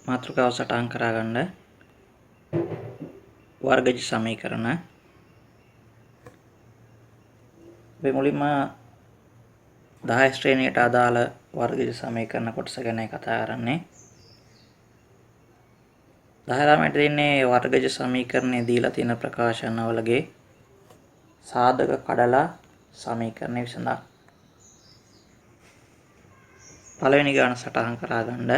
මාතෘකාව සටහන් කරගන්න වර්ගජ සමීකරණ. අපි මුලින්ම 10 ශ්‍රේණියට අදාළ වර්ගජ සමීකරණ කොටස ගැන කතා කරන්නේ. 10 ළමයට දෙන්නේ වර්ගජ සමීකරණේ දීලා තියෙන ප්‍රකාශනවලගේ සාධක කඩලා සමීකරණය විසඳා. පළවෙනි ගාන සටහන් කරගන්න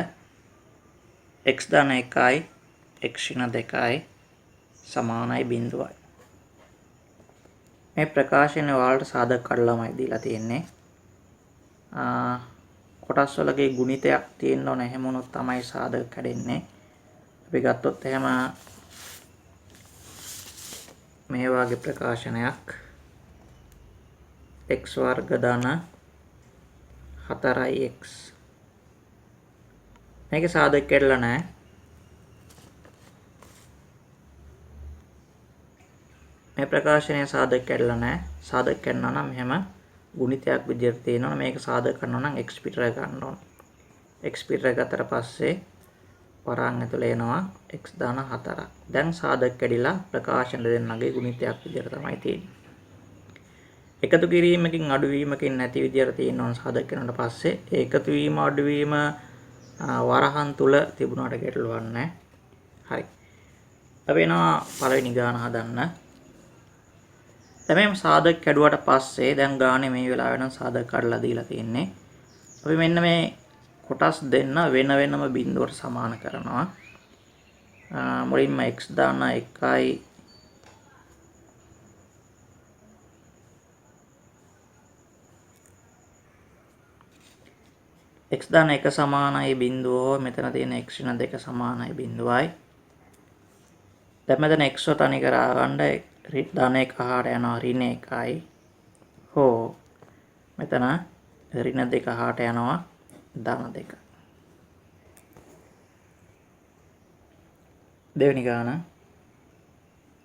x ධන 1යි x ඍණ 2යි සමානයි 0යි. මේ ප්‍රකාශනය වලට සාධක කඩලාමයි දීලා තියෙන්නේ. කොටස් වලගේ ගුණිතයක් තියෙන්න ඕන, එහෙම වුණොත් තමයි සාධක කැඩෙන්නේ. අපි ගත්තොත් එහෙම මේ වගේ ප්‍රකාශනයක් x වර්ග ධන 4x. මේකේ සාධක කැඩලා නැහැ. මේ ප්‍රකාශනයේ සාධක කැඩලා නැහැ. සාධක කැඩනවා නම් එහෙම ගුණිතයක් විදිහට තියෙනවා. මේක සාධක කරනවා නම් x පිටර ගන්න ඕන. x පිටර ගත්තට පස්සේ වරන් ඇතුලේ එනවා x ධන 4ක්. දැන් සාධක කැඩිලා ප්‍රකාශන දෙන්නගේ ගුණිතයක් විදිහට තමයි තියෙන්නේ. එකතු කිරීමකින් අඩුවීමකින් නැති විදිහට තියෙන ඕන සාධක කරනට පස්සේ ඒ එකතු වීම අඩුවීම වරහන් තුල තිබුණාට ගැටලුවක් නැහැ. හරි. අපි එනවා පළවෙනි ගාන හදන්න. දැන් මේ සාධක කැඩුවට පස්සේ දැන් ගානේ මේ වෙලාව වෙන සාධක කඩලා දීලා තියෙන්නේ. අපි මෙන්න මේ කොටස් දෙන්න වෙන වෙනම බිඳුවට සමාන කරනවා. මුලින්ම x දාන 1යි x දාන 1 සමානයි 0. මෙතන තියෙන x ඍණ 2 සමානයි 0යි. දැන් මෙතන x තනි කරා ගන්න ධන 1 හාට යනවා ඍණ 1යි. හෝ මෙතන ඍණ 2 හාට යනවා ධන 2. දෙවෙනි ගාන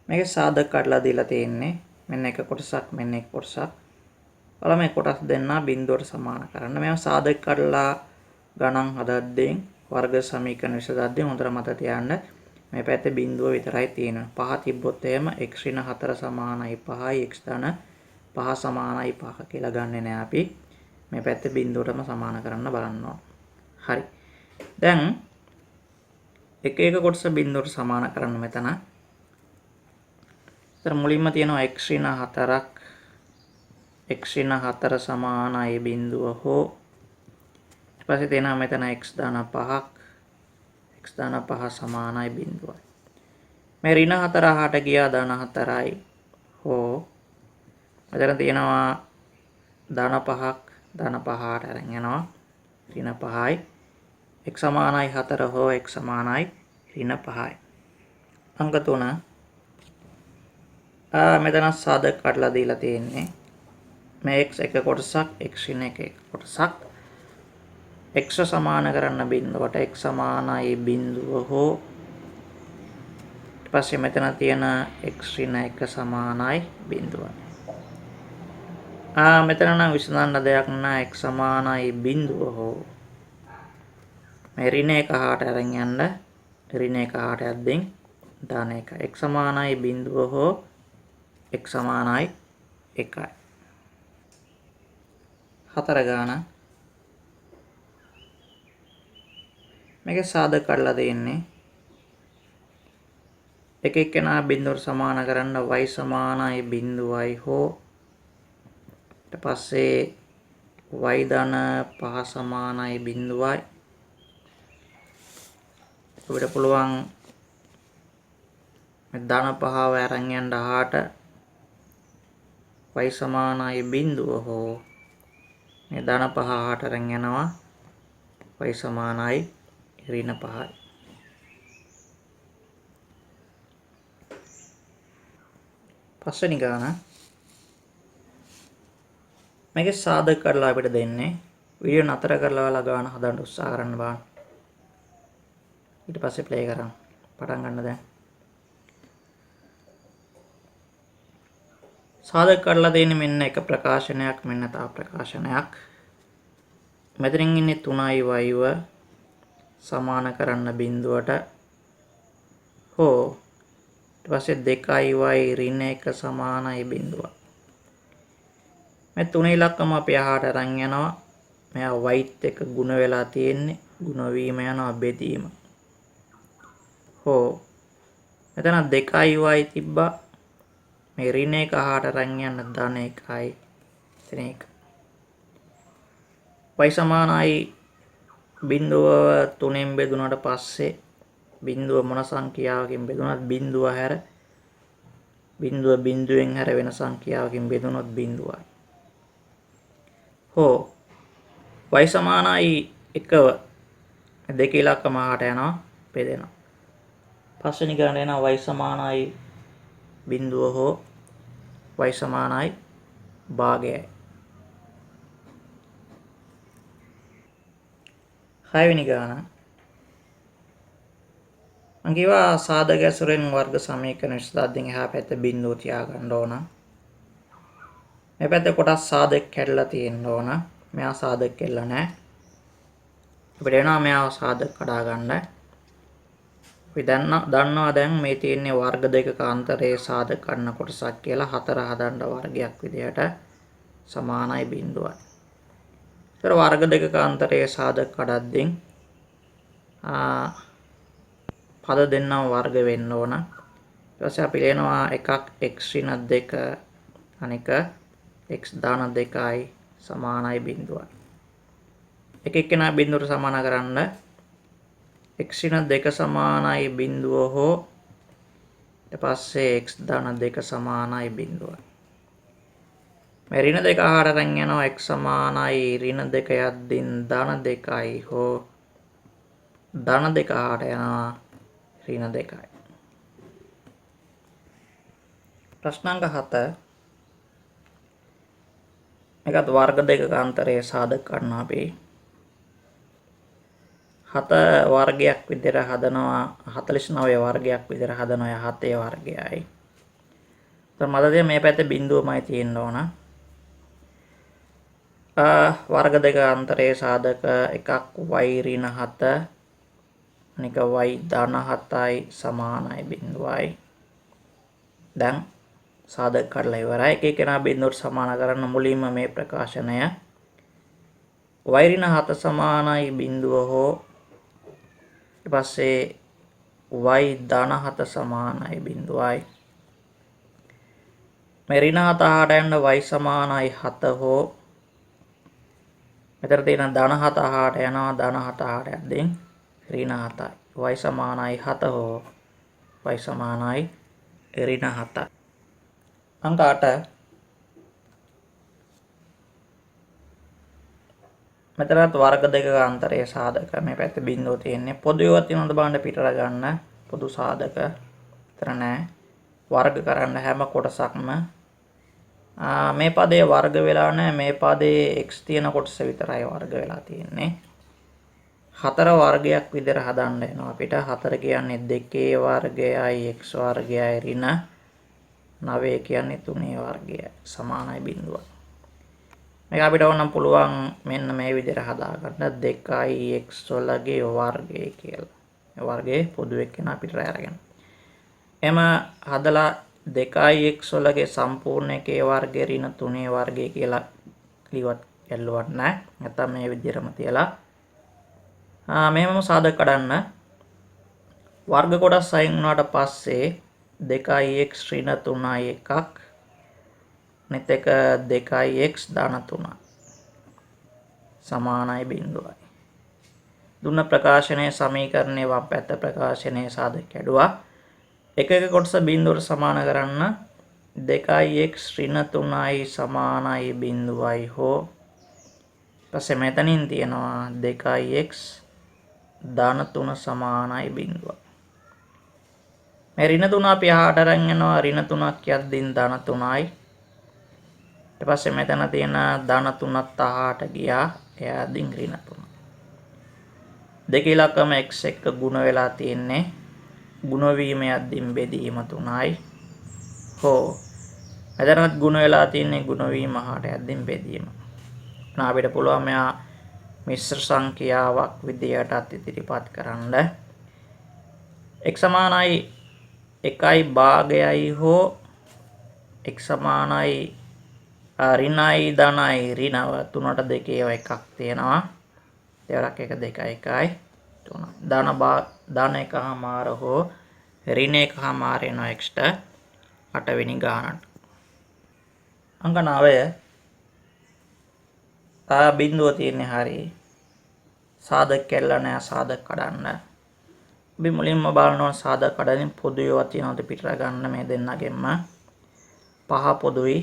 මේකේ සාධක කඩලා දීලා තියෙන්නේ. මෙන්න එක කොටසක්, මෙන්න එක කොටසක්. ඔයාලා මේ කොටස් දෙන්න බිඳුවට සමාන කරන්න. මේවා සාධක කඩලා ගණන් හදද්දී වර්ග සමීකරණ විසඳද්දී හොඳට මතක තියාගන්න මේ පැත්තේ බිඳුව විතරයි තියෙනවා. 5 තිබ්බොත් එහෙම x ඍණ 4 සමානයි 5යි x ධන 5 සමානයි 5 කියලා ගන්නෙ නෑ අපි. මේ පැත්තේ බිඳුවටම සමාන කරන්න බලන්න ඕන. හරි. දැන් එක එක කොටස බිඳුවට සමාන කරන්න මෙතන. ඉතින් මුලින්ම තියෙනවා x ඍණ 4ක් x ඍණ 4 සමානයි 0 හෝ ඊට පස්සේ තියෙනවා මෙතන x ධන 5ක් x ධන 5 සමානයි 0යි. මේ ඍණ 4 හාට ගියා ධන 4යි හෝ මෙතන තියෙනවා ධන 5ක් ධන 5 හාට අරන් යනවා ඍණ 5යි. x සමානයි 4 හෝ x සමානයි ඍණ 5යි. අංක 3 මෙතන සාධක කඩලා දීලා තියෙන්නේ. මේ x එක කොටසක් x ඍණ එක කොටසක්. x සමාන කරන්න බිඳුවට x සමානයි 0 හෝ ඊට පස්සේ මෙතන තියෙන x ඍණ 1 සමානයි 0යි. මෙතන නම් විසඳන්න දෙයක් නැහැ. x සමානයි 0 හෝ මේ ඍණ 1 හාට අරන් යන්න ඍණ 1 හාට යද්දී ධන 1. x සමානයි 0 හෝ x සමානයි 1යි. හතර ගාන මේකේ සාධක කඩලා දෙන්නේ. එක එක්කෙනා බිඳුවට සමාන කරන්න y සමානයි 0යි හෝ ඊට පස්සේ y ධන 5 සමානයි 0යි. අපිට පුළුවන් මේ ධන 5ව අරන් යන්න හාට y සමානයි 0 හෝ මේ ධන 5 හාට අරන් යනවා y සමානයි ඍණ 5යි. පස්වෙනි ගාන මේකේ සාධක කරලා අපිට දෙන්නේ. වීඩියෝ නතර කරලා ඔයාලා ගාන හදන්න උත්සාහ කරන්න බලන්න. ඊට පස්සේ ප්ලේ කරන්න. පටන් ගන්න දැන්. සාධක කරලා දෙන්නේ මෙන්න එක ප්‍රකාශනයක්, මෙන්න තව ප්‍රකාශනයක්. මෙතනින් ඉන්නේ 3යි y ව සමාන කරන්න බිඳුවට හෝ ඊට පස්සේ 2y ඍණ 1 සමානයි බිඳුව. මේ තුන ඉලක්කම අපි අහාට අරන් යනවා. මෙයා y එක්ක ගුණ වෙලා තියෙන්නේ. ගුණ වීම යනවා බෙදීම. හෝ මෙතන 2y තිබ්බා. මේ ඍණ 1 අහාට අරන් යන්න ධන 1යි. එතන 1. y සමානයි බිඳුව 3ෙන් බෙදුනට පස්සේ බිඳුව මොන සංඛ්‍යාවකින් බෙදුනත් බිඳුව හැර බිඳුව බිඳුවෙන් හැර වෙන සංඛ්‍යාවකින් බෙදුනොත් බිඳුවයි. හෝ y සමානයි 1 දෙක ඉලක්කම අහට යනවා බෙදෙනවා. පස්වෙනි ගණන එනවා y සමානයි බිඳුව හෝ y සමානයි භාගයයි. 6 වෙනි ගණන මම කිව්වා සාධක ඇසුරෙන් වර්ග සමීකරණ විසඳද්දී එහා පැත්ත බිඳුව තියාගන්න ඕන. මේ පැත්තේ කොටස් සාධක කැඩලා තියෙන්න ඕන. මෙයා සාධක කැඩලා නැහැ. අපිට වෙනවා මෙයා සාධක කඩා ගන්න. අපි දන්නවා දැන් මේ තියෙන්නේ වර්ග දෙකක අන්තරයේ සාධක කඩන කොටසක් කියලා 4 හදන්න වර්ගයක් විදිහට සමානයි බිඳුවයි. ඒතර වර්ග දෙකක අන්තරයේ සාධක කඩද්දී පද දෙන්නම වර්ග වෙන්න ඕන. ඊට පස්සේ අපි ලියනවා එකක් x ඍණ 2 අනික x ධන 2යි සමානයි බිඳුවයි. එක එක්කෙනා බිඳුවට සමාන කරන්න x ඍණ 2 සමානයි බිඳුව හෝ ඊට පස්සේ x ධන 2 සමානයි බිඳුවයි. මේ ඍණ 2 අහාට අරන් යනවා x සමානයි ඍණ 2 යද්දී ධන 2යි හෝ ධන 2 අහාට යනවා ඍණ 2යි. ප්‍රශ්නාංක 7 මේකත් වර්ග දෙකක අන්තරයේ සාධක කරනවා අපි 7 වර්ගයක් විදිහට හදනවා 49 වර්ගයක් විදිහට හදනවා 7 වර්ගයයි. તો මතකද මේ පැත්තේ බිඳුවමයි තියෙන්න ඕන. වර්ග දෙක අන්තරයේ සාධක එකක් y ඍණ 7 අනික y ධන 7යි සමානයි බිඳුවයි. දැන් සාධක කඩලා ඉවරයි. එක එකනා බිඳුවට සමාන කරන්න මුලින්ම මේ ප්‍රකාශනය y ඍණ 7 සමානයි බිඳුව හෝ ඊට පස්සේ y ධන 7 සමානයි බිඳුවයි. මේ ඍණ 7 අහාට යන්න y සමානයි 7 හෝ මෙතන තියෙන ධන 7 අහාට යනවා ධන 7 අහාට යද්දී ඍණ 7යි. y සමානයි 7 හෝ y සමානයි ඍණ 7. අංක 8 මෙතනත් වර්ග දෙකක අන්තරයේ සාධක මේ පැත්තේ බිඳුව තියෙන්නේ. පොදුවේවත් තියෙනවද බලන්න පිටර ගන්න. පොදු සාධක විතර නෑ. වර්ග කරන්න හැම කොටසක්ම මේ පදේ වර්ග වෙලා නැහැ. මේ පදේ x තියෙන කොටස විතරයි වර්ග වෙලා තියෙන්නේ. 4 වර්ගයක් විදිහට හදන්න වෙනවා අපිට. 4 කියන්නේ 2 වර්ගයයි x වර්ගයයි ඍණ 9 කියන්නේ 3 වර්ගයයි සමානයි බිඳුව. මේක අපිට ඕනම් පුළුවන් මෙන්න මේ විදිහට හදාගන්න 2x වලගේ වර්ගය කියලා. මේ වර්ගයේ පොදු එක්කන අපිට අරගෙන. එම හදලා 2x වලගේ සම්පූර්ණ එකේ වර්ගය ඍණ 3 වර්ගය කියලා ලියවත් ඇල්ලුවත් නැහැ. නැත්නම් මේ විදිහටම තියලා මෙහෙමම සාධක කඩන්න. වර්ග කොටස් අයින් වුණාට පස්සේ 2x ඍණ 3යි එකක් අනිත් එක 2x ධන 3 සමානයි බිඳුවයි. දුන්න ප්‍රකාශනයේ සමීකරණයේ වම් පැත්ත ප්‍රකාශනයේ සාධක කැඩුවා. එක එක කොටස බිඳුවට සමාන කරන්න 2x ඍණ 3යි සමානයි බිඳුවයි හෝ ඊපස්සේ මෙතනින් තියෙනවා 2x ධන 3 සමානයි බිඳුවයි. මේ ඍණ 3 අපි අහාට අරන් යනවා ඍණ 3ක් යද්දී ධන 3යි. ඊට පස්සේ මෙතන තියෙන ධන 3ත් අහාට ගියා. එයාදී ඍණ 3. දෙක ඉලක්කම x එක්ක ගුණ වෙලා තියෙන්නේ. ගුණ වීම යද්දී බෙදීම 3යි. හෝ මෙතනත් ගුණ වෙලා තියෙන්නේ ගුණ වීම අහාට යද්දී බෙදීම. අපිට පුළුවන් මෙයා මිශ්‍ර සංඛ්‍යාවක් විදියටත් ඉදිරිපත් කරන්න. x සමානයි 1යි භාගයයි හෝ x සමානයි ඍණයි ධනයි ඍණව 3ට 2 ඒවා එකක් තියෙනවා. දෙවරක් 1 2 1යි 3. ධන එකමාර හෝ ඍණ එකමාර වෙනවා x ට 8 වෙනි ගානට. අංක 9 බිඳුව තියෙන්නේ හරි. සාධක කැඩලා නැහැ සාධක කඩන්න. අපි මුලින්ම බලනවා සාධක කඩලින් පොදු ඒවා තියෙනවද පිටර ගන්න මේ දෙන්නගෙන්ම. 5 පොදුයි.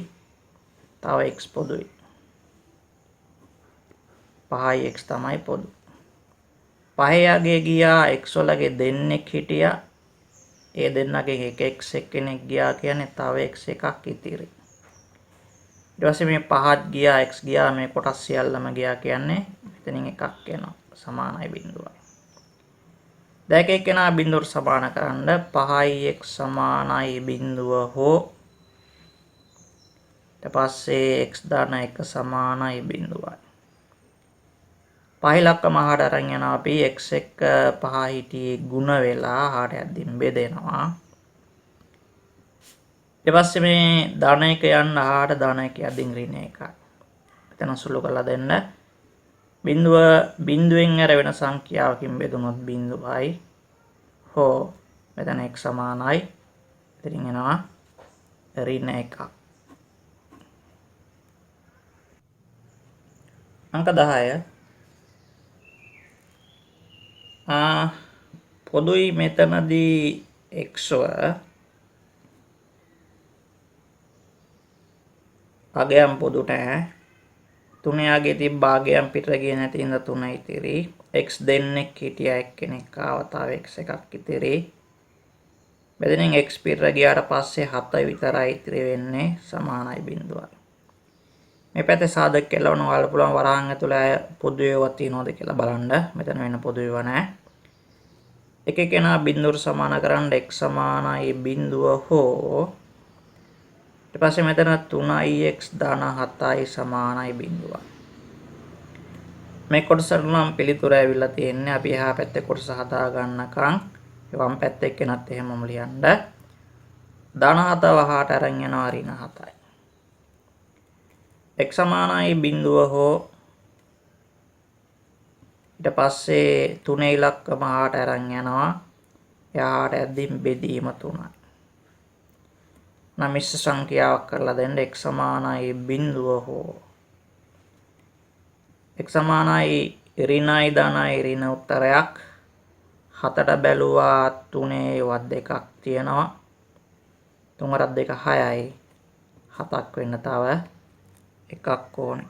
තව x පොදුයි. 5යි x තමයි පොදු. 5 යගේ ගියා x වලගේ දෙන්නෙක් හිටියා. ඒ දෙන්නගෙන් එක x එක්කෙනෙක් ගියා කියන්නේ තව x එකක් ඉතිරි. ඊට පස්සේ මේ 5ත් ගියා x ගියා මේ කොටස් සියල්ලම ගියා කියන්නේ මෙතනින් එකක් එනවා සමානයි බිඳුවයි. දැන් එක එක්කෙනා බිඳුවට සමාන කරන්න 5යි x සමානයි බිඳුව හෝ ඊට පස්සේ x දාන 1 සමානයි බිඳුවයි. 5 ඉලක්කම හාට අරන් යනවා අපි x එක්ක 5 හිටියේ ಗುಣ වෙලා හාට යද්දින් බෙදෙනවා. ඊට පස්සේ මේ ධන එක යන්න හාට ධන එක යද්දින් ඍණ එකයි. එතන සුළු කරලා දෙන්න. බිඳුවෙන් ඇර වෙන සංඛ්‍යාවකින් බෙදුනොත් බිඳුවයි හෝ මෙතන x සමානයි. ඉතින් එනවා ඍණ එකක්. අංක 10 පොදුයි මෙතනදී x අගයන් පොදු නැහැ. 3 යගේ තිබ්බ භාගයන් පිටර ගියේ නැති ඉඳ 3 ඉතිරි. x දෙන්නෙක් හිටියා එක්කෙනෙක් ආවා තව x එකක් ඉතිරි. මෙතනින් x පිටර ගියාට පස්සේ 7 විතරයි ඉතිරි වෙන්නේ සමානයි බිඳුවයි. මේ පැත්තේ සාධක කෙලවන ඔයාලා පුළුවන් වරහන් ඇතුළේ පොදු ඒවා තියෙනවද කියලා බලන්න. මෙතන වෙන පොදු ඒවා නැහැ. එක කෙනා බිඳුවට සමාන කරන්න x සමානයි බිඳුව හෝ ඊට පස්සේ මෙතන 3x ධන 7යි සමානයි බිඳුවයි. මේ කොටසට නම් පිළිතුර ඇවිල්ලා තියෙන්නේ. අපි එහා පැත්තේ කොටස හදා ගන්නකම් වම් පැත්තේ කෙනත් එහෙමම ලියන්න. ධන 7 වහාට අරන් යනවා ඍණ 7යි. x සමානයි බිඳුව හෝ ඊට පස්සේ 3 ඉලක්කම හාට අරන් යනවා. එහාට යද්දී බෙදීම 3යි. නම් මිශ්‍ර සංඛ්‍යාවක් කරලා දෙන්න x සමානයි බිඳුව හෝ x සමානයි ඍණයි ධනයි ඍණ උත්තරයක් 7ට බැලුවා 3 වත් දෙකක් තියෙනවා 3 වරක් 2 6යි 7ක් වෙන්න තව එකක් ඕනේ.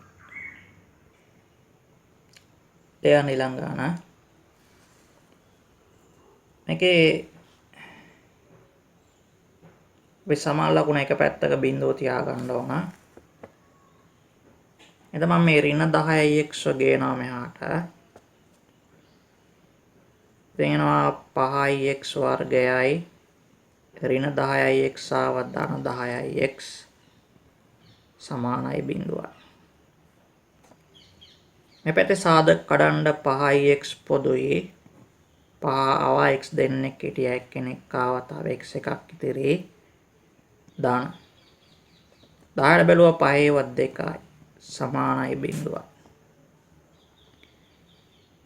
එයා ඊළඟ ගාන මේකේ අපි සමාන ලකුණ එක පැත්තක බිඳුව තියා ගන්න ඕන. එතන මම මේ ඍණ 10x ගේනවා මෙහාට. දෙනවා 5x වර්ගයයි ඍණ 10x ආව ධන 10x සමානයි බිඳුවයි. මේ පැත්තේ සාධක කඩන්න 5x පොදුයි. 5 ආවා x දෙන්නෙක් හිටියා එක්කෙනෙක් ආවා තව x එකක් ඉතිරි. ධන 10ට බැලුවා 5 වත් 2යි සමානයි බිඳුවයි.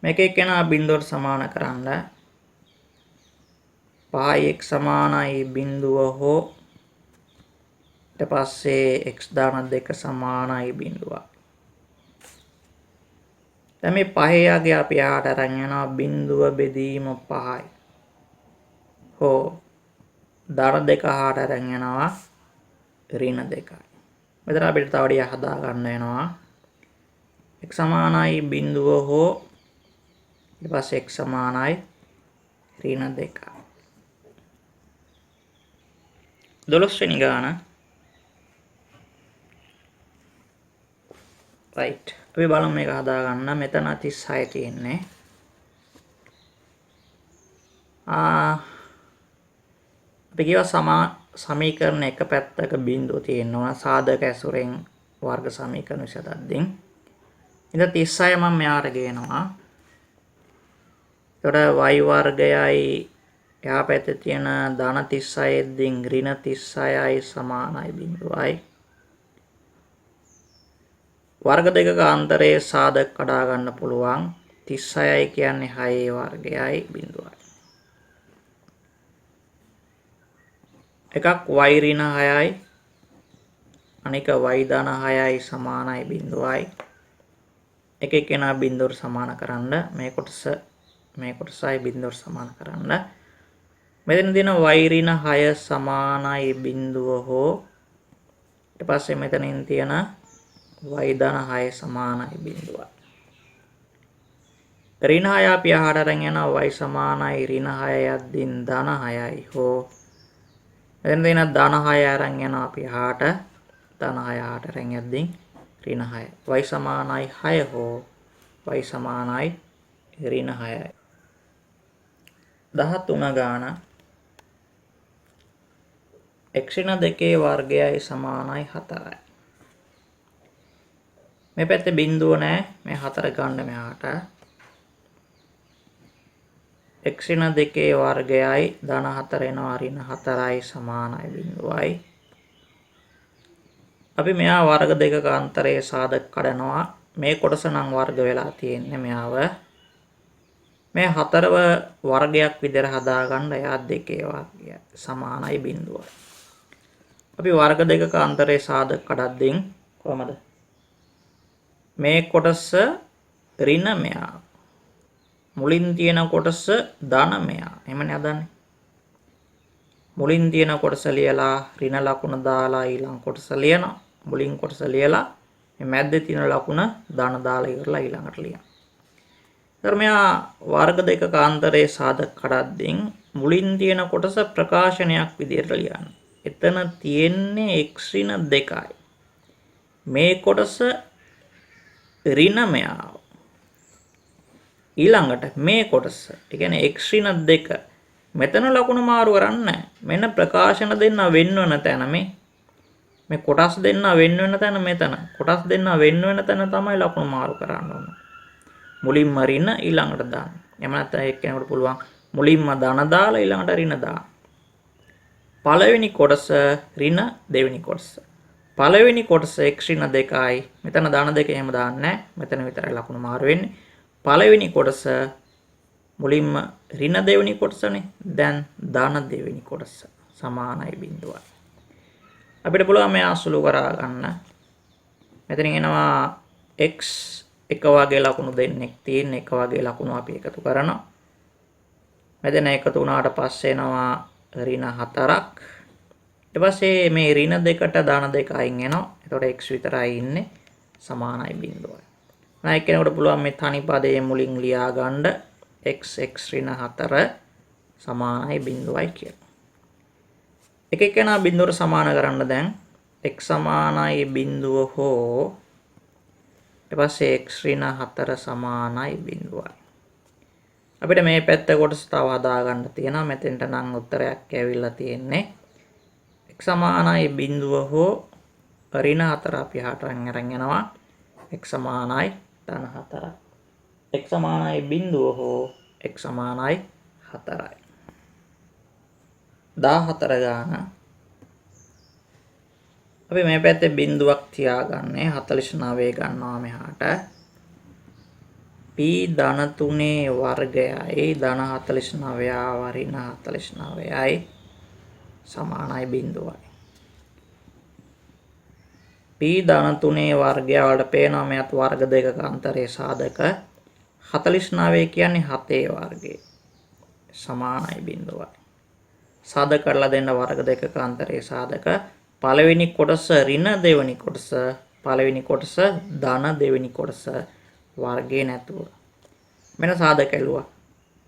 මේක එක්කෙනා බිඳුවට සමාන කරන්න 5x සමානයි බිඳුව හෝ ඊට පස්සේ x දාන 2 සමානයි බිඳුවයි. දැන් මේ 5 යගේ අපි ආට අරන් යනවා බිඳුව බෙදීම 5යි හෝ ධන 2 ආට අරන් යනවා ඍණ 2යි. මෙතන අපිට තව ටිකක් හදා ගන්න වෙනවා. x සමානයි බිඳුව හෝ ඊට පස්සේ x සමානයි ඍණ 2යි. 12 වෙනි ගාන. right. අපි බලමු මේක හදා ගන්න. මෙතන 36 තියෙන්නේ. අපි කියවා සමීකරණ එක පැත්තක බිඳුව තියෙනවා සාධක ඇසුරෙන් වර්ග සමීකරණ විසඳද්දී ඉතින් 36 මම මෙයාට ගේනවා. එතකොට y වර්ගයයි එහා පැත්තේ තියෙන ධන 36 දින් ඍණ 36යි සමානයි 0යි. වර්ග දෙකක අන්තරයේ සාධක කඩා ගන්න පුළුවන්. 36යි කියන්නේ 6 වර්ගයයි 0යි. එකක් y ඍණ 6යි අනික y ධන 6යි සමානයි 0යි. එක එකනා බිඳුවට සමාන කරන්න මේ කොටසයි බිඳුවට සමාන කරන්න. මෙතන දෙන y ඍණ 6 සමානයි 0 හෝ ඊට පස්සේ මෙතනින් තියෙන y ධන 6 සමානයි 0යි. ඍණ 6 අපි අහකට අරන් යනවා y සමානයි ඍණ 6 යද්දින් ධන 6යි හෝ මෙතන දෙන ධන 6 අරන් යනවා අපි අහකට ධන 6 අහකට අරන් යද්දින් ඍණ 6 y සමානයි 6 හෝ y සමානයි ඍණ 6යි. 13 ගාන x ඍණ 2 වර්ගයයි සමානයි 4යි. මේ පැත්තේ බිඳුව නැහැ. මේ 4 ගන්න මෙහාට. x ඍණ 2 වර්ගයයි ධන 4 එනවා ඍණ 4යි සමානයි 0යි. අපි මෙහා වර්ග දෙකක අන්තරයේ සාධක කඩනවා. මේ කොටස නම් වර්ග වෙලා තියෙන්නේ මෙයාව. මේ 4ව වර්ගයක් විදිහට හදාගන්න එයා 2 වර්ගය සමානයි 0යි. අපි වර්ග දෙකක අන්තරයේ සාධක කඩද්දී කොහමද? මේ කොටස ඍණ මෙයා. මුලින් තියෙන කොටස ධන මෙයා. එහෙමනේ හදන්නේ. මුලින් තියෙන කොටස ලියලා ඍණ ලකුණ දාලා ඊළඟ කොටස ලියනවා. මුලින් කොටස ලියලා මේ මැද්දේ තියෙන ලකුණ ධන දාලා ඉවරලා ඊළඟට ලියනවා. ඊට මෙයා වර්ග දෙකක අන්තරයේ සාධක කඩද්දී මුලින් තියෙන කොටස ප්‍රකාශනයක් විදිහට ලියන්න. එතන තියෙන්නේ x ඍණ 2යි. මේ කොටස ඍණ මෙයා. ඊළඟට මේ කොටස ඒ කියන්නේ x ඍණ 2 මෙතන ලකුණු මාරු කරන්නේ මෙන්න ප්‍රකාශන දෙන්න වෙන්න වෙන තැන මේ කොටස් දෙන්න වෙන්න වෙන තැන මෙතන කොටස් දෙන්න වෙන්න වෙන තැන තමයි ලකුණු මාරු කරන්න ඕන. මුලින්ම ඍණ ඊළඟට දාන්න. එහෙම නැත්නම් එක්කෙනෙකුට පුළුවන් මුලින්ම ධන දාලා ඊළඟට ඍණ දාන්න. පළවෙනි කොටස ඍණ දෙවෙනි කොටස. පළවෙනි කොටස x ඍණ 2යි. මෙතන ධන 2 එහෙම දාන්නේ නැහැ. මෙතන විතරයි ලකුණු මාරු වෙන්නේ. පළවෙනි කොටස මුලින්ම ඍණ දෙවෙනි කොටසනේ. දැන් ධන දෙවෙනි කොටස සමානයි 0යි. අපිට පුළුවන් මේ අසුළු කරා ගන්න. මෙතනින් එනවා x එක වගේ ලකුණු දෙන්නෙක් තියෙන එක වගේ ලකුණු අපි එකතු කරනවා. මෙතන එකතු වුණාට පස්සේ එනවා ඍණ 4ක්. ඊට පස්සේ මේ ඍණ 2ට ධන 2 අයින් වෙනවා. එතකොට x විතරයි ඉන්නේ සමානයි 0යි. නැයි කෙනෙකුට පුළුවන් මේ තනි පදයේ මුලින් ලියා ගන්න x ඍණ 4 සමානයි 0යි කියලා. එක එකනා බිඳුවට සමාන කරන්න දැන් x සමානයි 0 හෝ ඊට පස්සේ x ඍණ 4 සමානයි 0යි. අපිට මේ පැත්ත කොටස තව හදා ගන්න තියෙනවා. මෙතෙන්ට නම් උත්තරයක් ඇවිල්ලා තියෙන්නේ x සමානයි 0 හෝ ඍණ 4 අපි හතරෙන් අරන් යනවා. x සමානයි ධන 4යි. x සමානයි 0 හෝ x සමානයි 4යි. 14 ගාන අපි මේ පැත්තේ බිඳුවක් තියාගන්නේ 49 ගන්නවා මෙහාට. p ධන 3 වර්ගයයි ධන 49 ඍණ 49යි සමානයි 0යි. p ධන 3 වර්ගය වලට පේනවා මෙයත් වර්ග දෙකක අන්තරයේ සාධක 49 කියන්නේ 7 වර්ගය සමානයි 0යි. සාධක කරලා දෙන්න වර්ග දෙකක අන්තරයේ සාධක පළවෙනි කොටස ඍණ දෙවෙනි කොටස පළවෙනි කොටස ධන දෙවෙනි කොටස වර්ගේ නැතුව මෙන්න සාධක ඇලුවා.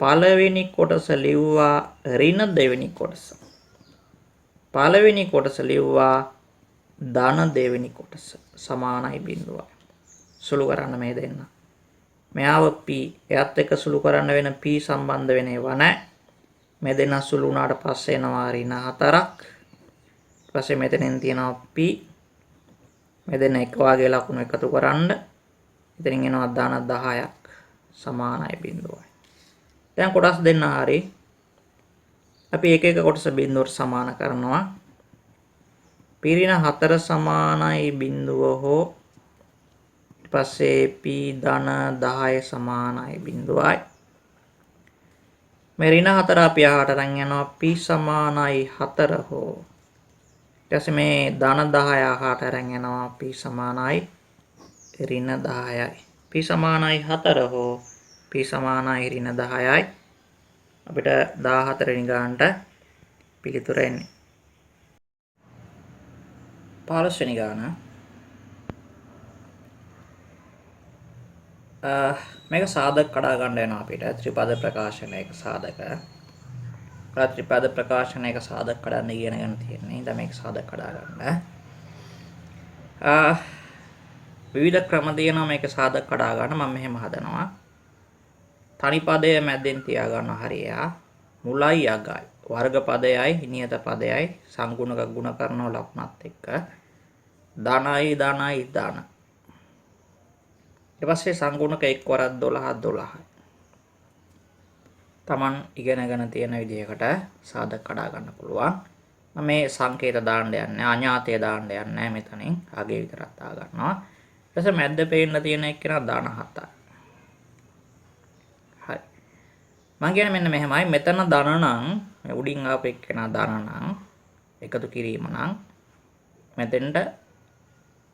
පළවෙනි කොටස ලිව්වා ඍණ දෙවෙනි කොටස. පළවෙනි කොටස ලිව්වා ධන දෙවෙනි කොටස සමානයි 0යි. සුළු කරන්න මේ දෙන්න. මෙයාව p එයත් එක්ක සුළු කරන්න වෙන p සම්බන්ධ වෙන ඒවා නැහැ. මේ දෙන්න සුළු වුණාට පස්සේ එනවා ඍණ 4ක්. ඊපස්සේ මෙතනින් තියෙනවා p. මේ දෙන්න එක වාගේ ලකුණු එකතු කරන්න ඉතින් එනවා ධන 10ක් සමානයි බිඳුවයි. දැන් කොටස් දෙන්න හරි අපි එක එක කොටස බිඳුවට සමාන කරනවා. පිරින 4 සමානයි බිඳුව හෝ ඊට පස්සේ p ධන 10 සමානයි බිඳුවයි. මේ ඍණ 4 අපි යහට අරන් යනවා p සමානයි 4 හෝ ඊට පස්සේ මේ ධන 10 යහට අරන් යනවා p සමානයි ඍණ 10යි. p සමානයි 4 හෝ p සමානයි ඍණ 10යි. අපිට 14 වෙනි ගානට පිළිතුර එන්නේ. 15 වෙනි ගාන. මේක සාධක කඩා ගන්න වෙනවා අපිට. ත්‍රිපද ප්‍රකාශනයක සාධක. ත්‍රිපද ප්‍රකාශනයක සාධක කඩන්න ඉගෙනගෙන තියෙන්නේ. දැන් මේක සාධක කඩා ගන්න. විවිධ ක්‍රම තියෙනවා මේක සාධක කඩා ගන්න. මම මෙහෙම හදනවා. තනි පදය මැදෙන් තියා ගන්න හරියා. මුලයි අගයි. වර්ග පදයයි නියත පදයයි සංගුණක ගුණ කරනව ලකුණත් එක්ක ධනයි ධනයි ධන. ඊට පස්සේ සංගුණක 1 වරක් 12 12යි. Taman ඉගෙනගෙන තියෙන විදිහකට සාධක කඩා ගන්න පුළුවන්. මම මේ සංකේත දාන්න යන්නේ අඥාතය දාන්න යන්නේ මෙතනින් අගේ විතරක් දා ගන්නවා. ඊට පස්සේ මැද්ද පේන්න තියෙන එක්කෙනා ධන 7යි. හරි. මම කියන්නේ මෙන්න මෙහෙමයි. මෙතන ධන නම් මේ උඩින් ආපු එක්කෙනා ධන නම් එකතු කිරීම නම් මෙතෙන්ට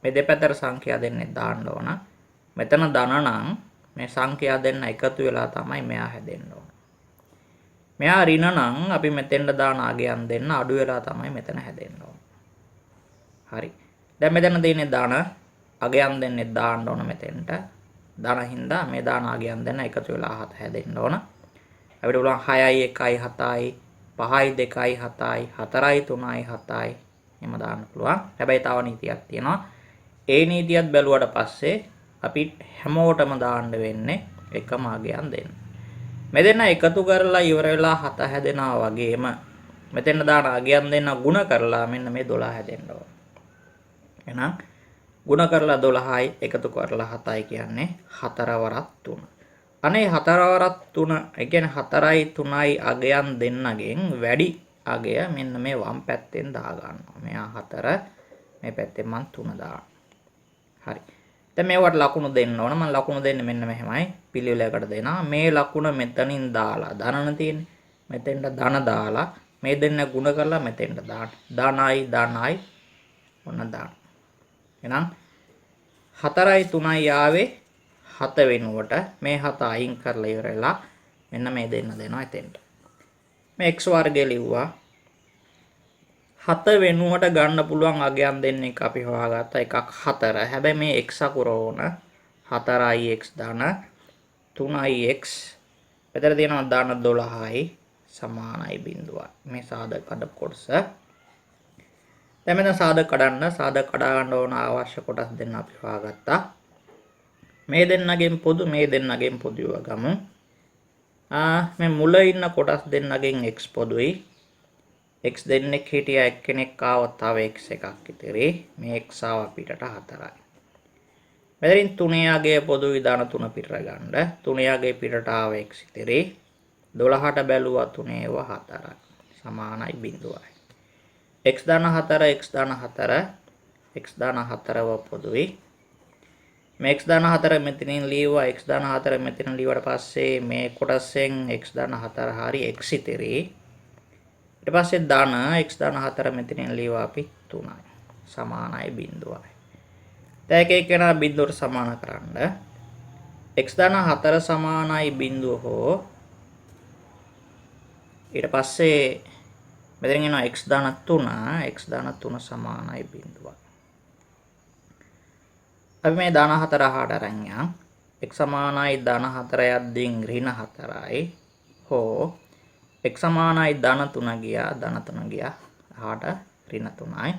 මේ දෙපැත්තට සංඛ්‍යා දෙන්නේ දාන්න ඕන. මෙතන ධන නම් මේ සංඛ්‍යා දෙන්න එකතු වෙලා තමයි මෙයා හැදෙන්න ඕන. මෙයා ඍණ නම් අපි මෙතෙන්ට දාන අගයන් දෙන්න අඩු වෙලා තමයි මෙතන හැදෙන්න ඕන. හරි. දැන් මෙතන තියෙන්නේ ධන අගයන් දෙන්නේ දාන්න ඕන මෙතෙන්ට. ධන හින්දා මේ දාන අගයන් දෙන්න එකතු වෙලා 7 හැදෙන්න ඕන. අපිට පුළුවන් 6යි 1යි 7යි 5යි 2යි 7යි 4යි 3යි 7යි එහෙම දාන්න පුළුවන්. හැබැයි තව නීතියක් තියෙනවා. ඒ නීතියත් බැලුවට පස්සේ අපි හැමෝටම දාන්න වෙන්නේ එකම අගයන් දෙන්න. මෙතන එකතු කරලා ඉවර වෙලා 7 හැදෙනවා වගේම මෙතන දාන අගයන් දෙන්න ಗುಣ කරලා මෙන්න මේ 12 හැදෙන්න ඕන. එහෙනම් ಗುಣ කරලා 12යි එකතු කරලා 7යි කියන්නේ 4 වරක් 3. අනේ 4 වරක් 3 ඒ කියන්නේ 4යි 3යි අගයන් දෙන්නගෙන් වැඩි අගය මෙන්න මේ වම් පැත්තෙන් දා ගන්නවා. මෙයා 4 මේ පැත්තෙන් මම 3 දානවා. හරි. දැන් මේවට ලකුණු දෙන්න ඕන. මම ලකුණු දෙන්නේ මෙන්න මෙහෙමයි. පිළිවෙලකට දෙනවා. මේ ලකුණ මෙතනින් දාලා ධනන තියෙන්නේ. මෙතෙන්ට ධන දාලා මේ දෙන්න ගුණ කරලා මෙතෙන්ට දාන්න. ධනයි ධනයි ඔන්න දාන්න. එහෙනම් 4යි 3යි ආවේ 7 වෙනුවට මේ 7 අයින් කරලා ඉවරලා මෙන්න මේ දෙන්න දෙනවා එතෙන්ට. මේ x වර්ගය ලිව්වා. 7 වෙනුවට ගන්න පුළුවන් අගයන් දෙන්නෙක් අපි හොයාගත්තා. එකක් 4. හැබැයි මේ x අකුර ඕන 4ix ධන 3ix මෙතන තියෙනවා ධන 12යි සමානයි බිඳුවයි. මේ සාධක කඩපු කොටස. දැන් මෙතන සාධක කඩන්න සාධක කඩා ගන්න ඕන අවශ්‍ය කොටස් දෙන්න අපි හොයාගත්තා. මේ දෙන්නගෙන් පොදු මේ දෙන්නගෙන් පොදුව ගමු. මේ මුල ඉන්න කොටස් දෙන්නගෙන් x පොදුයි. x දෙන්නෙක් හිටියා එක්කෙනෙක් ආවොත් තව x එකක් ඉතිරි. මේ x ආව පිටට 4යි. මෙතනින් 3 යගේ පොදුයි ධන 3 පිටර ගන්න. 3 යගේ පිටට ආව x ඉතිරි. 12ට බැලුවා 3 ඒව 4යි. සමානයි බිඳුවයි. x ධන 4 x ධන 4 x ධන 4ව පොදුයි. මේ x ධන 4 මෙතනින් ලියුවා x ධන 4 මෙතන ලියුවට පස්සේ මේ කොටසෙන් x ධන 4 හරි x ඉතිරි. ඊට පස්සේ ධන x ධන 4 මෙතනින් ලියුවා අපි 3යි. සමානයි බිඳුවයි. දැන් එක එකනා බිඳුවට සමාන කරන්න. x ධන 4 සමානයි බිඳුව හෝ ඊට පස්සේ මෙතන එනවා x ධන 3 x ධන 3 සමානයි බිඳුවයි. අපි මේ ධන 4 හාට අරන් යන් x සමානයි ධන 4 යද්දී ඍණ 4යි හෝ x සමානයි ධන 3 ගියා ධන 3 ගියා හාට ඍණ 3යි.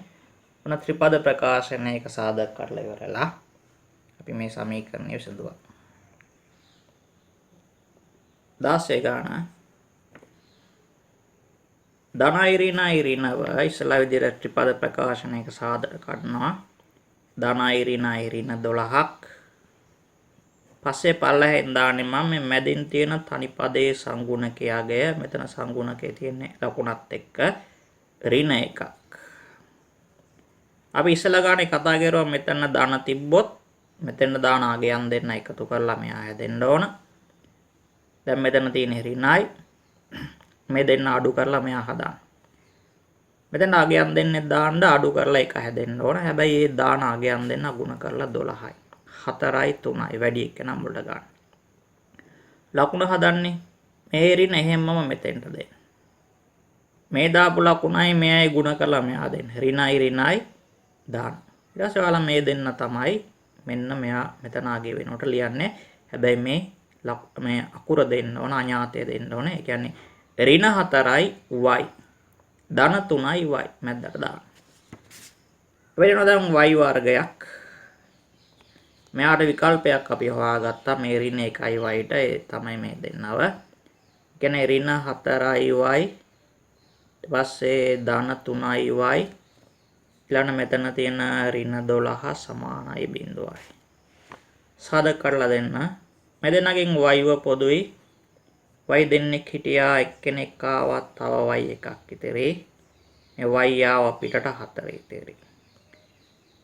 මොන ත්‍රිපද ප්‍රකාශනයක සාධක කරලා ඉවරලා අපි මේ සමීකරණය විසඳුවා. 16 ගාන ධනයි ඍණයි ඍණව ඉස්සලා විදිහට ත්‍රිපද ප්‍රකාශනයක සාධක කරනවා. ධනයි ඍණයි ඍණ 12ක් පස්සේ පල්ලෙහෙන් දාන්නේ මම මේ මැදින් තියෙන තනි පදයේ සංගුණකයාගය මෙතන සංගුණකයේ තියෙන ලකුණත් එක්ක ඍණ එකක්. අපි ඉස්සලා ගානේ කතා කරුවා මෙතන දාන තිබ්බොත් මෙතන දාන අගයන් දෙන්න එකතු කරලා මෙහා හැදෙන්න ඕන. දැන් මෙතන තියෙන ඍණයි මේ දෙන්න අඩු කරලා මෙහා හදාන්න. මෙතන අගයන් දෙන්නේ දාන්න අඩු කරලා එක හැදෙන්න ඕන. හැබැයි මේ දාන අගයන් දෙන්න ගුණ කරලා 12යි. 4යි 3යි වැඩි එක නම් වලට ගන්න. ලකුණ හදන්නේ මේ ඍණ එහෙම්මම මෙතෙන්ට දෙන්න. මේ දාපු ලකුණයි මෙයයි ගුණ කරලා මෙහා දෙන්න. ඍණයි දාන්න. ඊට පස්සේ ඔයාලා මේ දෙන්න තමයි මෙන්න මෙයා මෙතන ආගේ වෙනකොට ලියන්නේ. හැබැයි මේ අකුර දෙන්න ඕන අඥාතය දෙන්න ඕන. ඒ කියන්නේ ඍණ 4යි y ධන 3යි y මැද්දට දාන්න. වෙනවා දැන් y වර්ගයක්. මෙයාට විකල්පයක් අපි හොයාගත්තා මේ ඍණ 1යි y ට ඒ තමයි මේ දෙන්නව. ඒ කියන්නේ ඍණ 4යි y ඊට පස්සේ ධන 3යි y ඊළඟ මෙතන තියෙන ඍණ 12 සමානයි 0යි. සාධක කරලා දෙන්න. මේ දෙන්නගෙන් y පොදුයි. y දෙන්නෙක් හිටියා එක්කෙනෙක් ආවා තව y එකක් ඉතිරි. මේ y ආව පිටට 4 ඉතිරි.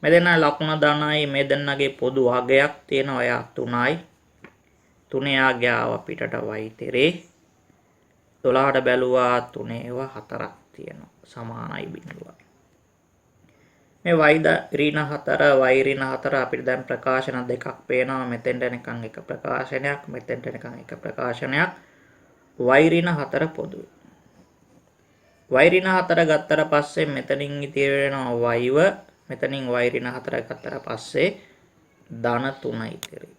මේ දෙන්න ලකුණ දානයි මේ දෙන්නගේ පොදු අගයක් තියෙනවා එයා 3යි. 3 ආගය ආව පිටට y ඉතිරි. 12ට බැලුවා 3 ඒවා 4ක් තියෙනවා සමානයි 0යි. මේ ඍණ 4 y ඍණ 4 අපිට දැන් ප්‍රකාශන දෙකක් පේනවා. මෙතෙන්ට එනකන් එක ප්‍රකාශනයක් මෙතෙන්ට එනකන් එක ප්‍රකාශනයක්. y ඍණ 4 පොදුයි. y ඍණ 4 ගත්තට පස්සේ මෙතනින් ඉතිරි වෙනවා y ව මෙතනින් y ඍණ 4 ගත්තට පස්සේ ධන 3 ඉතිරි.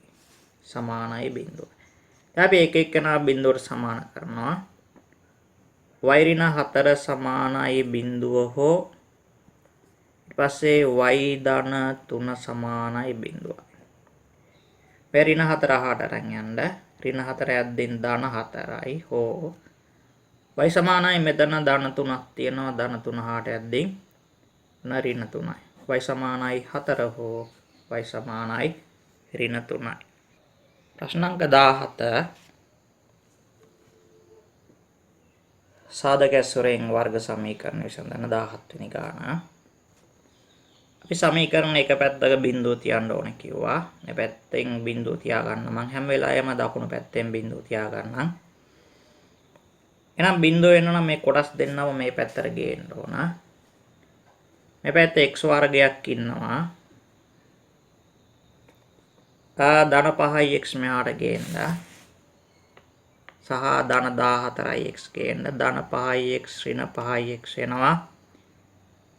සමානයි 0. දැන් අපි එක එකනා බිඳුවට සමාන කරනවා. y ඍණ 4 සමානයි 0 හෝ ඊට පස්සේ y ධන 3 සමානයි 0යි. මේ ඍණ 4 අහකට අරන් යන්න. ඍණ 4 යද්දින් ධන 4යි හෝ y සමානයි මෙතන ධන 3ක් තියෙනවා. ධන 3 අහකට යද්දින් ඍණ 3යි. y සමානයි 4 හෝ y සමානයි ඍණ 3යි. ප්‍රශ්න අංක 17 සාධක ඇසුරෙන් වර්ග සමීකරණ විසඳන 17 වෙනි ගාන. අපි සමීකරණ එක පැත්තක බිඳුව තියන්න ඕනේ කිව්වා. මේ පැත්තෙන් බිඳුව තියාගන්න මම හැම වෙලාවෙම දකුණු පැත්තෙන් බිඳුව තියාගන්නම්. එහෙනම් බිඳුව එන්න නම් මේ කොටස් දෙන්නම මේ පැත්තට ගේන්න ඕන. මේ පැත්තේ x වර්ගයක් ඉන්නවා. ධන 5යි x මෙහාට ගේන්න. සහ ධන 14යි x ගේන්න. ධන 5යි x ඍණ 5යි x එනවා.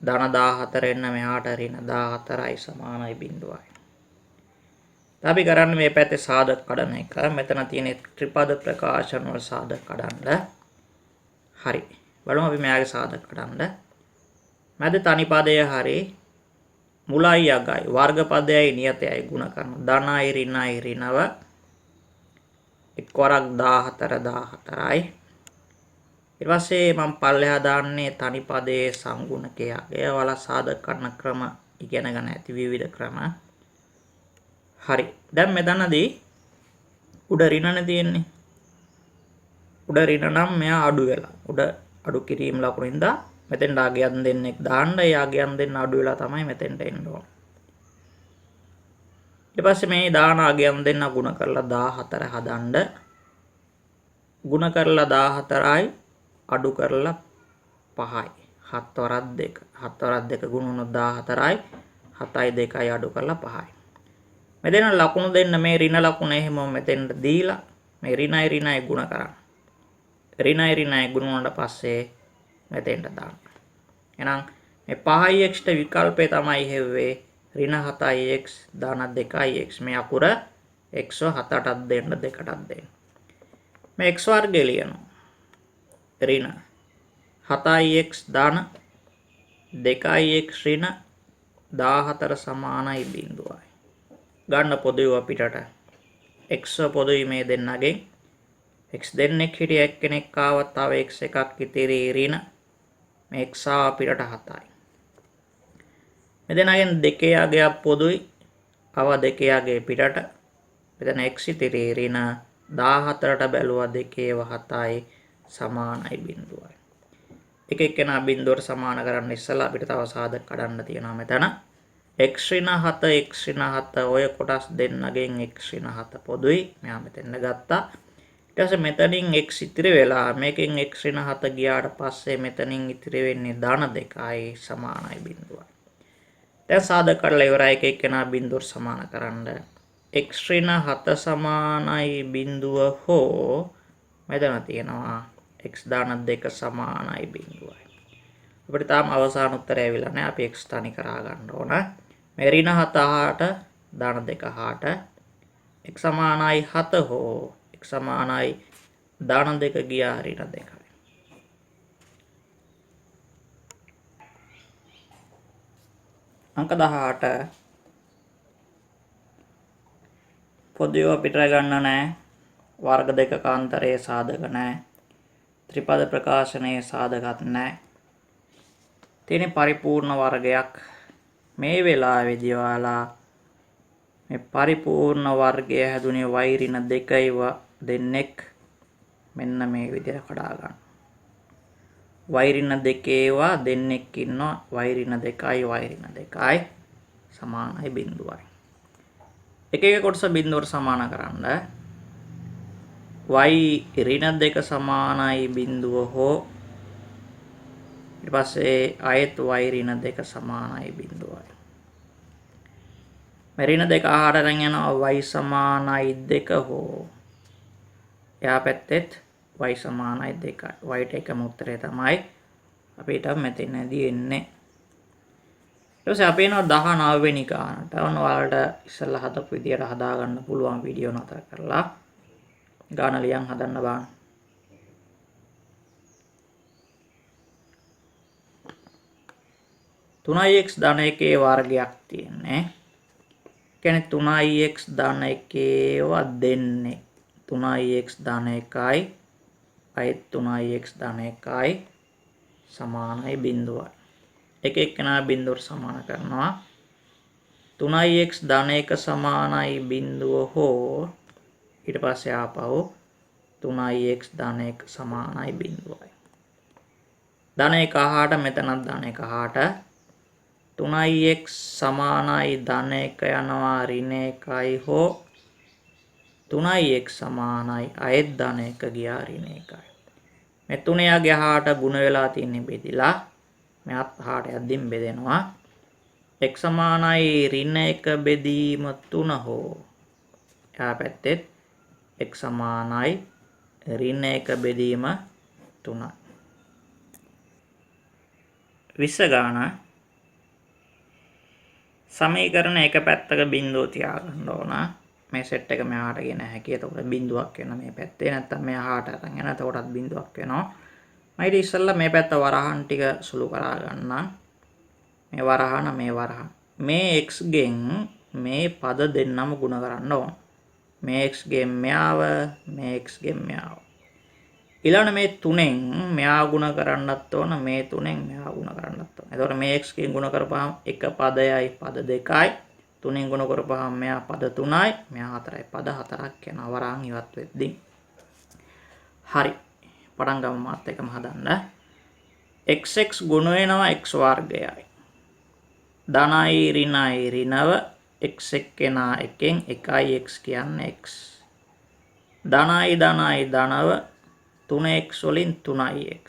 ධන 14 එන්න මෙහාට ඍණ 14යි සමානයි 0යි. අපි කරන්නේ මේ පැත්තේ සාධක කඩන එක. මෙතන තියෙන ත්‍රිපද ප්‍රකාශන වල සාධක කඩන්න. හරි. බලමු අපි මෙයාගේ සාධක කඩන්න. මැද තනි පදය හරි මුලයි අගයි වර්ග පදයයි නියතයයි ගුණ කරනවා. ධනයි ඍණයි ඍණව එක්වරක් 14යි. ඊට පස්සේ මම පල්ලෙහා දාන්නේ තනි පදයේ සංගුණකයාගේ වල සාධක කරන ක්‍රම ඉගෙන ගන්න ඇති විවිධ ක්‍රම. හරි. දැන් මෙතනදී උඩ ඍණනේ තියෙන්නේ. උඩ ඍණ නම් මෙයා අඩු වෙලා. උඩ අඩු කිරීම ලකුණින්ද මෙතෙන්ට අගයන් දෙන්නෙක් දාන්න. ඒ අගයන් දෙන්න අඩු වෙලා තමයි මෙතෙන්ට එන්න ඕන. ඊට පස්සේ මේ දාන අගයන් දෙන්න ගුණ කරලා 14 හදන්න. ගුණ කරලා 14යි අඩු කරලා 5යි. 7 වරක් 2. 7 වරක් 2 ගුණ වුණොත් 14යි. 7යි 2යි අඩු කරලා 5යි. මෙතන ලකුණු දෙන්න මේ ඍණ ලකුණ එහෙම මෙතෙන්ට දීලා මේ ඍණයි ගුණ කරන්න. ඍණයි ගුණ වුණාට පස්සේ මෙතෙන්ට දාන්න. එහෙනම් මේ 5x ට විකල්පය තමයි හෙව්වේ ඍණ 7x ධන 2x. මේ අකුර x 7ටත් දෙන්න 2ටත් දෙන්න. මේ x වර්ගය ලියනවා. ඍණ 7x ධන 2x ඍණ 14 සමානයි 0යි. ගන්න පොදුව පිටට x පොදුයි මේ දෙන්නගෙන්. x දෙන්නෙක් හිටිය එක්කෙනෙක් ආවත් තව x එකක් ඉතිරි ඍණ මේ x ආව පිටට 7යි. මේ දෙන්නගෙන් දෙකේ අගයක් පොදුයි. අව දෙකේ අගේ පිටට මෙතන x ඉතිරි ඍණ 14ට බැලුවා 2 7යි සමානයි බිඳුවයි. එක එක්කෙනා බිඳුවට සමාන කරන්න ඉස්සලා අපිට තව සාධක කඩන්න තියෙනවා මෙතන. x ඍණ 7 x ඍණ 7 ඔය කොටස් දෙන්නගෙන් x ඍණ 7 පොදුයි. මෙයා මෙතෙන්ද ගත්තා. ඊට පස්සේ මෙතනින් x ඉතිරි වෙලා මේකෙන් x ඍණ 7 ගියාට පස්සේ මෙතනින් ඉතිරි වෙන්නේ ධන 2යි සමානයි බිඳුවයි. දැන් සාධක කඩලා ඉවරයි. එක එක්කෙනා බිඳුවට සමාන කරන්න. x ඍණ 7 සමානයි බිඳුව හෝ මෙතන තියෙනවා x ධන 2 සමානයි බිඳුවයි. අපිට තාම අවසාන උත්තරය ඇවිල්ලා නැහැ. අපි x තනි කරා ගන්න ඕන. මේ ඍණ 7ට ධන 2ට x සමානයි 7 හෝ x සමානයි ධන 2 ගියා ඍණ 2යි. අංක 18 පොදුව අපිට ගන්න නැහැ. වර්ග දෙකක අන්තරයේ සාධක නැහැ. ත්‍රිපද ප්‍රකාශනයේ සාධකත් නැහැ. තියෙන පරිපූර්ණ වර්ගයක්. මේ වෙලාවේදී ඔයාලා මේ පරිපූර්ණ වර්ගය හැදුනේ y ඍණ 2යි දෙන්නෙක් මෙන්න මේ විදිහට කඩා ගන්න. y ඍණ 2ේවා දෙන්නෙක් ඉන්නවා y ඍණ 2යි y ඍණ 2යි සමානයි බිඳුවයි. එක එක කොටස බිඳුවට සමාන කරන්න. y ඍණ 2 සමානයි බිඳුව හෝ ඊට පස්සේ ආයෙත් y ඍණ 2 සමානයි බිඳුවයි. මේ ඍණ 2 ආහාර අරන් යනවා y සමානයි 2 හෝ එහා පැත්තෙත් y සමානයි 2යි. y ට එකම උත්තරය තමයි අපිට මෙතනදී එන්නේ. ඊට පස්සේ අපි එනවා 19 වෙනි ගානට. ඔන්න ඔයාලට ඉස්සෙල්ලා හදපු විදියට හදා ගන්න පුළුවන් වීඩියෝ නතර කරලා ගාන ලියන් හදන්න බෑ. තුනයි x ධන 1 වර්ගයක් තියෙන්නේ. කියන්නේ 3x ධන 1ව දෙන්නේ 3x ධන 1යි අයත් 3x ධන 1යි සමානයි බිඳුවයි. එක එක්කෙනා බිඳුවට සමාන කරනවා. 3x ධන 1 සමානයි බිඳුව හෝ ඊට පස්සේ ආපහු 3x ධන 1 සමානයි බිඳුවයි. ධන 1 හාට මෙතනත් ධන 1 හාට 3x සමානයි ධන 1 යනවා ඍණ 1යි හෝ 3x සමානයි අයත් ධන 1 ගියා ඍණ 1යි. මේ තුනයාගේ හාට ගුණ වෙලා තියෙන්නේ බෙදිලා මෙහත් හාට යද්දින් බෙදෙනවා. x සමානයි ඍණ 1 බෙදීම 3 හෝ එහා පැත්තෙත් x සමානයි ඍණ 1 බෙදීම 3යි. 20 ගාන සමීකරණ එක පැත්තක බිඳුව තියාගන්න ඕන. මේ සෙට් එක මෙහාට ගෙන හැකියි. එතකොට බිඳුවක් වෙන මේ පැත්තේ නැත්තම් මෙහාට අරන් යන. එතකොටත් බිඳුවක් වෙනවා. මම ඊට ඉස්සෙල්ලා මේ පැත්ත වරහන් ටික සුළු කරා ගන්නම්. මේ වරහන මේ වරහන. මේ x ගෙන් මේ පද දෙන්නම ගුණ කරන්න ඕන. මේ x ගෙන් මෙයාව මේ x ගෙන් මෙයාව. ඊළඟ මේ තුනෙන් මෙයා ගුණ කරන්නත් ඕන මේ තුනෙන් මෙයා ගුණ කරන්නත් ඕන. එතකොට මේ x ගෙන් ගුණ කරපුවාම එක පදයයි පද දෙකයි. තුනෙන් ගුණ කරපුවාම මෙයා පද 3යි මෙයා 4යි පද 4ක් යනවා වරහන් ඉවත් වෙද්දී. හරි. පටන් ගමු මාත් එකම හදන්න. xx ගුණ වෙනවා x වර්ගයයි. ධනයි ඍණයි ඍණව x එක්කෙනා එකෙන් 1යි x කියන්නේ x. ධනයි ධනයි ධනව 3x වලින් 3x.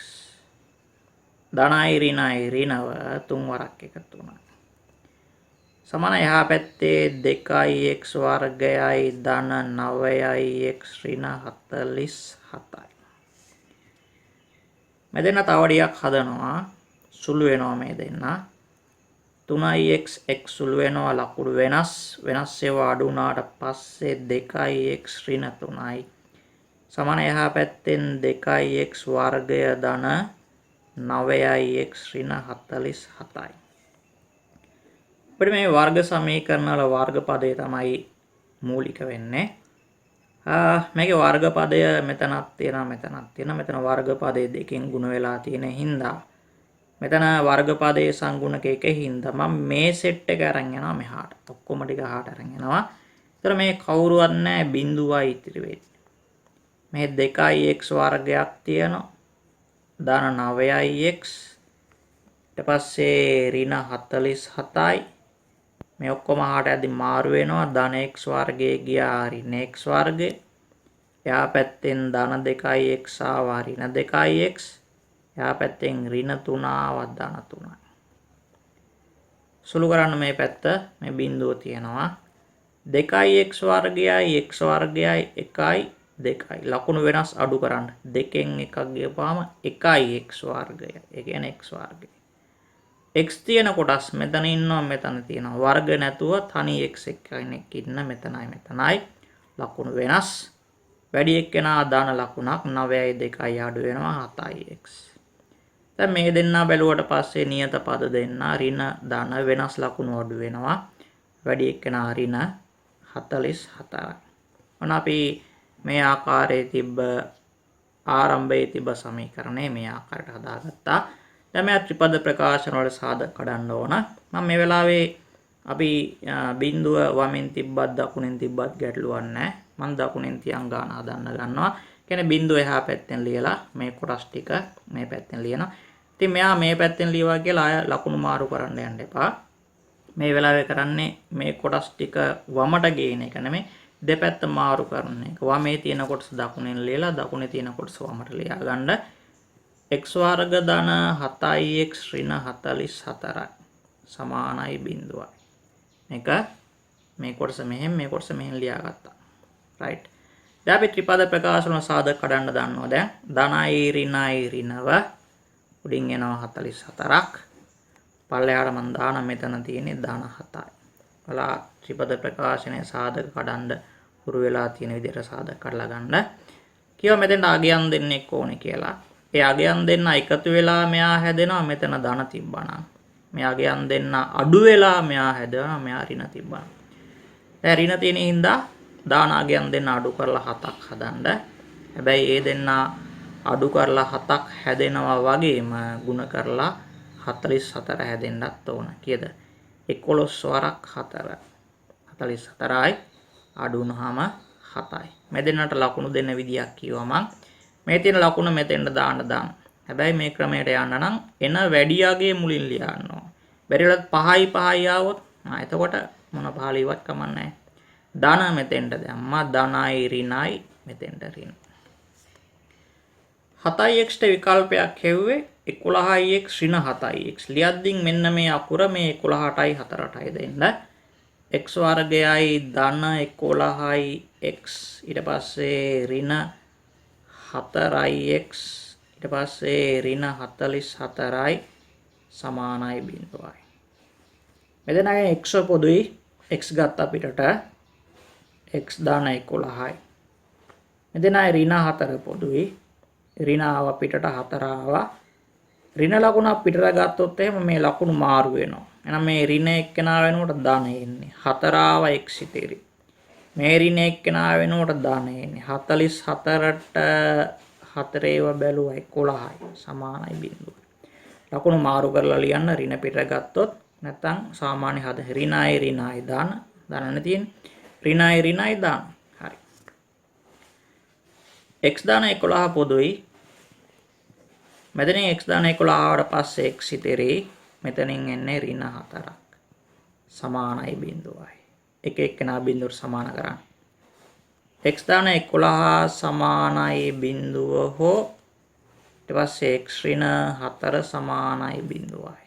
ධනයි ඍණයි ඍණව 3 වරක් එක 3යි. සමාන එහා පැත්තේ 2x වර්ගයයි ධන 9යි x ඍණ 47යි. මේ දෙන්න තව ටිකක් හදනවා. සුළු වෙනවා මේ දෙන්න. 3x x සුළු වෙනවා ලකුණු වෙනස් ඒවා අඩු වුණාට පස්සේ 2x ඍණ 3යි. සමාන එහා පැත්තෙන් 2x වර්ගය ධන 9යි x ඍණ 47යි. අපිට මේ වර්ග සමීකරණ වල වර්ග පදය තමයි මූලික වෙන්නේ. මේකේ වර්ග පදය මෙතනක් තියෙනවා මෙතන වර්ග පදයේ දෙකෙන් ගුණ වෙලා තියෙන හින්දා මෙතන වර්ග පදයේ සංගුණක එකේ හින්දා මම මේ සෙට් එක අරන් යනවා මෙහාට. ඔක්කොම ටික අහාට අරන් යනවා. එතකොට මේ කවුරුවත් නැහැ බිඳුවයි ඉතිරි වෙන්නේ. මේ 2x වර්ගයක් තියෙනවා. ධන 9x ඊට පස්සේ ඍණ 47යි. මේ ඔක්කොම හාට යද්දි මාරු වෙනවා. ධන x වර්ගයේ ගියා ඍණ x වර්ගය. එහා පැත්තෙන් ධන 2x ආවා ඍණ 2x. එහා පැත්තෙන් ඍණ 3 ආවා ධන 3යි. සුළු කරන්න මේ පැත්ත මේ බිඳුව තියෙනවා. 2x වර්ගයයි x වර්ගයයි 1යි 2යි. ලකුණු වෙනස් අඩු කරන්න. 2කින් එකක් ගියපාම 1යි x වර්ගය. ඒ කියන්නේ x වර්ගය. x තියෙන කොටස් මෙතන ඉන්නවා මෙතන තියෙනවා. වර්ග නැතුව තනි x එක්කෙනෙක් ඉන්න මෙතනයි මෙතනයි. ලකුණු වෙනස්. වැඩි එක්කෙනා දාන ලකුණක් 9යි 2යි අඩු වෙනවා 7යි x. දැන් මේ දෙන්නා බැලුවට පස්සේ නියත පද දෙන්නා ඍණ ධන වෙනස් ලකුණු අඩු වෙනවා. වැඩි එක්කෙනා ඍණ 44යි. ඔන්න අපි මේ ආකාරයේ තිබ්බ ආරම්භයේ තිබ්බ සමීකරණය මේ ආකාරයට හදාගත්තා. දැන් මේ ත්‍රිපද ප්‍රකාශන වල සාධක කඩන්න ඕන. මම මේ වෙලාවේ අපි බිඳුව වමෙන් තිබ්බත් දකුණෙන් තිබ්බත් ගැටලුවක් නැහැ. මම දකුණෙන් තියන් ගාන හදන්න ගන්නවා. කියන්නේ බිඳුව එහා පැත්තෙන් ලියලා මේ කොටස් ටික මේ පැත්තෙන් ලියනවා. ඉතින් මෙයා මේ පැත්තෙන් ලියවා කියලා ආය ලකුණු මාරු කරන්න යන්න එපා. මේ වෙලාවේ කරන්නේ මේ කොටස් ටික වමට ගේන එක නෙමෙයි දෙපැත්ත මාරු කරන එක. වමේ තියෙන කොටස දකුණෙන් ලියලා දකුණේ තියෙන කොටස වමට ලියා ගන්න. x වර්ග ධන 7x ඍණ 44යි සමානයි බිඳුවයි. මේක මේ කොටස මෙහෙම මේ කොටස මෙහෙම ලියාගත්තා. right. දැන් අපි ත්‍රිපද ප්‍රකාශන සාධක කඩන්න දන්නවා. දැන් ධනයි ඍණයි ඍණව උඩින් එනවා 44ක්. පල්ලෙහාට මම දාන මෙතන තියෙන්නේ ධන 7යි. ඔයාලා ත්‍රිපද ප්‍රකාශනයේ සාධක කඩන්න හුරු වෙලා තියෙන විදිහට සාධක කඩලා ගන්න. කියව මෙතෙන්ට අගයන් දෙන්නෙක් ඕනේ කියලා. ඒ අගයන් දෙන්න එකතු වෙලා මෙයා හැදෙනවා මෙතන ධන තිබ්බනම්. මේ අගයන් දෙන්න අඩු වෙලා මෙයා හැදෙනවා මෙයා ඍණ තිබ්බනම්. දැන් ඍණ තියෙන හින්දා දාන අගයන් දෙන්න අඩු කරලා 7ක් හදන්න. හැබැයි ඒ දෙන්න අඩු කරලා 7ක් හැදෙනවා වගේම ಗುಣ කරලා 44 හැදෙන්නත් ඕන. කීයද? 11 වරක් 4. 44යි අඩු වුනහම 7යි. මේ දෙන්නට ලකුණු දෙන්න විදියක් කිව්වා මම. මේ තියෙන ලකුණ මෙතෙන්ට දාන්න. හැබැයි මේ ක්‍රමයට යන්න නම් එන වැඩි අගයේ මුලින් ලියන්න ඕන. බැරි වෙලත් 5යි 5යි ආවොත් එතකොට මොන පහලියවත් කමන්නේ නැහැ. ධන මෙතෙන්ට දැම්මා. ධනයි ඍණයි මෙතෙන්ට ඍණ. 7x ට විකල්පයක් හෙව්වේ 11x ඍණ 7x. ලියද්දින් මෙන්න මේ අකුර මේ 11ටයි 4ටයි දෙන්න. x වර්ගයයි ධන 11යි x ඊට පස්සේ ඍණ 4ix ඊට පස්සේ ඍණ 44යි සමානයි බිඳුවයි. මෙතනගේ x පොදුයි x ගත්ත අපිටට x ධන 11යි. මෙතනයි ඍණ 4 පොදුයි ඍණ ආව පිටට 4 ආවා. ඍණ ලකුණ පිටට ගත්තොත් එහෙම මේ ලකුණු මාරු වෙනවා. එහෙනම් මේ ඍණ එක්කෙනා වෙනකොට ධන එන්නේ. 4 ආව x ඉතිරි. මේ ඍණ එක්කෙනා වෙනකොට ධන එන්නේ. 44ට 4 ඒව බැලුවා 11යි සමානයි බිඳුවයි. ලකුණු මාරු කරලා ලියන්න ඍණ පිටට ගත්තොත් නැත්නම් සාමාන්‍ය හද ඍණයි ඍණයි ධන ධනනේ තියෙන්නේ. ඍණයි ඍණයි ධන. හරි. x ධන 11 පොදුයි. මෙතනින් x ධන 11 ආවට පස්සේ x ඉතිරි. මෙතනින් එන්නේ ඍණ 4ක්. සමානයි බිඳුවයි. එක එක්කෙනා බිඳුවට සමාන කරන්න. x ධන 11 සමානයි බිඳුව හෝ ඊට පස්සේ x ඍණ 4 සමානයි බිඳුවයි.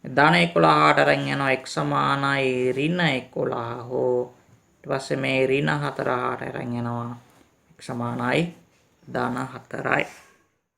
ධන 11ට අරන් යනවා x සමානයි ඍණ 11 හෝ ඊට පස්සේ මේ ඍණ 4 හාට අරන් යනවා x සමානයි ධන 4යි.